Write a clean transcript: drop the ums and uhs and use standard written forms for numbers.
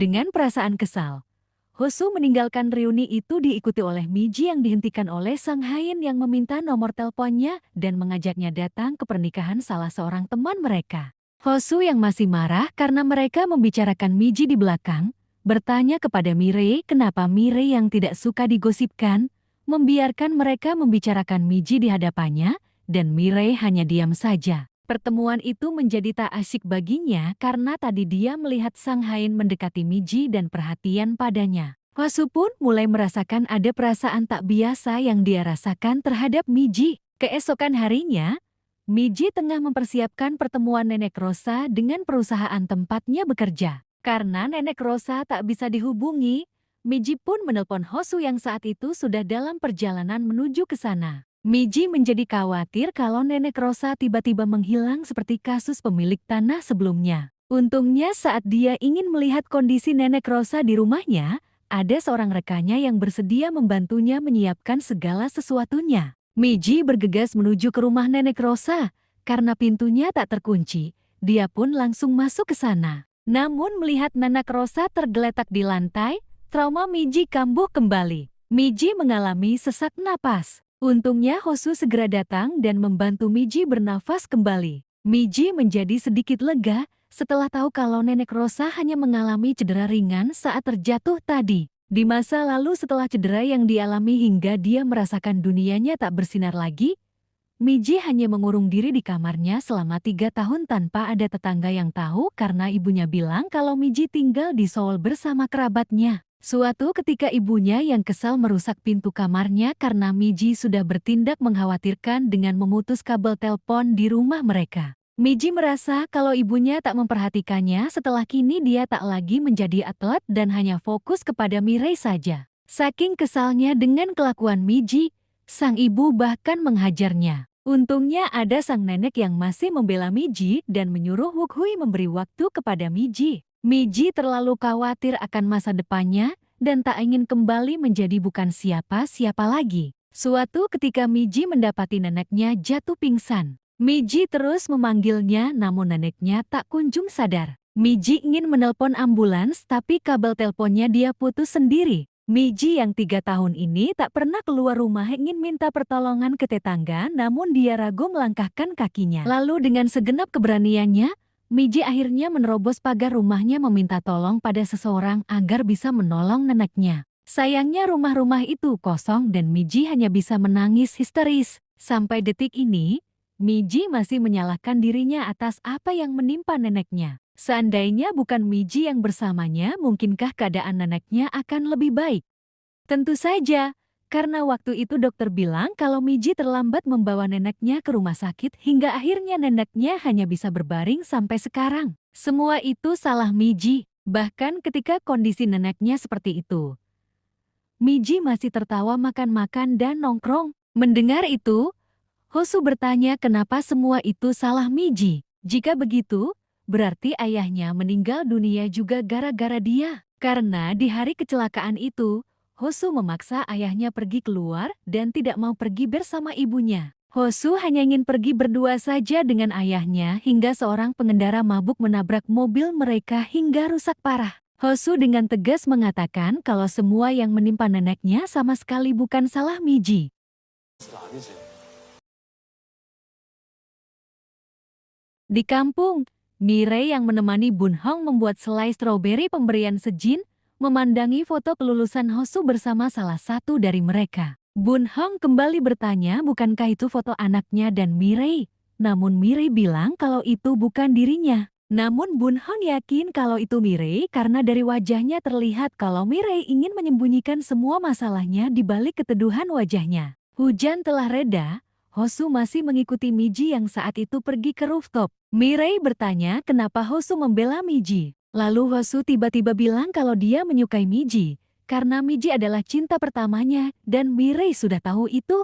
Dengan perasaan kesal, Hosu meninggalkan reuni itu diikuti oleh Miji yang dihentikan oleh Sang Hain yang meminta nomor teleponnya dan mengajaknya datang ke pernikahan salah seorang teman mereka. Hosu yang masih marah karena mereka membicarakan Miji di belakang, bertanya kepada Mirei kenapa Mirei yang tidak suka digosipkan, membiarkan mereka membicarakan Miji di hadapannya, dan Mirei hanya diam saja. Pertemuan itu menjadi tak asyik baginya karena tadi dia melihat Sang Hain mendekati Miji dan perhatian padanya. Hosu pun mulai merasakan ada perasaan tak biasa yang dia rasakan terhadap Miji. Keesokan harinya, Miji tengah mempersiapkan pertemuan Nenek Rosa dengan perusahaan tempatnya bekerja. Karena Nenek Rosa tak bisa dihubungi, Miji pun menelpon Hosu yang saat itu sudah dalam perjalanan menuju ke sana. Miji menjadi khawatir kalau Nenek Rosa tiba-tiba menghilang seperti kasus pemilik tanah sebelumnya. Untungnya saat dia ingin melihat kondisi Nenek Rosa di rumahnya, ada seorang rekannya yang bersedia membantunya menyiapkan segala sesuatunya. Miji bergegas menuju ke rumah Nenek Rosa. Karena pintunya tak terkunci, dia pun langsung masuk ke sana. Namun melihat Nenek Rosa tergeletak di lantai, trauma Miji kambuh kembali. Miji mengalami sesak napas. Untungnya Hosu segera datang dan membantu Miji bernafas kembali. Miji menjadi sedikit lega setelah tahu kalau Nenek Rosa hanya mengalami cedera ringan saat terjatuh tadi. Di masa lalu setelah cedera yang dialami hingga dia merasakan dunianya tak bersinar lagi, Miji hanya mengurung diri di kamarnya selama 3 tahun tanpa ada tetangga yang tahu karena ibunya bilang kalau Miji tinggal di Seoul bersama kerabatnya. Suatu ketika ibunya yang kesal merusak pintu kamarnya karena Miji sudah bertindak mengkhawatirkan dengan memutus kabel telepon di rumah mereka. Miji merasa kalau ibunya tak memperhatikannya setelah kini dia tak lagi menjadi atlet dan hanya fokus kepada Mirei saja. Saking kesalnya dengan kelakuan Miji, sang ibu bahkan menghajarnya. Untungnya ada sang nenek yang masih membela Miji dan menyuruh Wukhui memberi waktu kepada Miji. Miji terlalu khawatir akan masa depannya dan tak ingin kembali menjadi bukan siapa-siapa lagi. Suatu ketika Miji mendapati neneknya jatuh pingsan. Miji terus memanggilnya namun neneknya tak kunjung sadar. Miji ingin menelpon ambulans tapi kabel teleponnya dia putus sendiri. Miji yang 3 tahun ini tak pernah keluar rumah ingin minta pertolongan ke tetangga namun dia ragu melangkahkan kakinya. Lalu dengan segenap keberaniannya, Miji akhirnya menerobos pagar rumahnya meminta tolong pada seseorang agar bisa menolong neneknya. Sayangnya rumah-rumah itu kosong dan Miji hanya bisa menangis histeris. Sampai detik ini, Miji masih menyalahkan dirinya atas apa yang menimpa neneknya. Seandainya bukan Miji yang bersamanya, mungkinkah keadaan neneknya akan lebih baik? Tentu saja. Karena waktu itu dokter bilang kalau Miji terlambat membawa neneknya ke rumah sakit hingga akhirnya neneknya hanya bisa berbaring sampai sekarang. Semua itu salah Miji, bahkan ketika kondisi neneknya seperti itu. Miji masih tertawa makan-makan dan nongkrong. Mendengar itu, Hosu bertanya kenapa semua itu salah Miji. Jika begitu, berarti ayahnya meninggal dunia juga gara-gara dia. Karena di hari kecelakaan itu, Hosu memaksa ayahnya pergi keluar dan tidak mau pergi bersama ibunya. Hosu hanya ingin pergi berdua saja dengan ayahnya hingga seorang pengendara mabuk menabrak mobil mereka hingga rusak parah. Hosu dengan tegas mengatakan kalau semua yang menimpa neneknya sama sekali bukan salah Miji. Di kampung, Mirei yang menemani Bun Hong membuat selai stroberi pemberian sejin, memandangi foto kelulusan Hosu bersama salah satu dari mereka. Bun Hong kembali bertanya bukankah itu foto anaknya dan Mirei. Namun Mirei bilang kalau itu bukan dirinya. Namun Bun Hong yakin kalau itu Mirei karena dari wajahnya terlihat kalau Mirei ingin menyembunyikan semua masalahnya di balik keteduhan wajahnya. Hujan telah reda, Hosu masih mengikuti Miji yang saat itu pergi ke rooftop. Mirei bertanya kenapa Hosu membela Miji. Lalu Hosu tiba-tiba bilang kalau dia menyukai Miji, karena Miji adalah cinta pertamanya dan Mirei sudah tahu itu.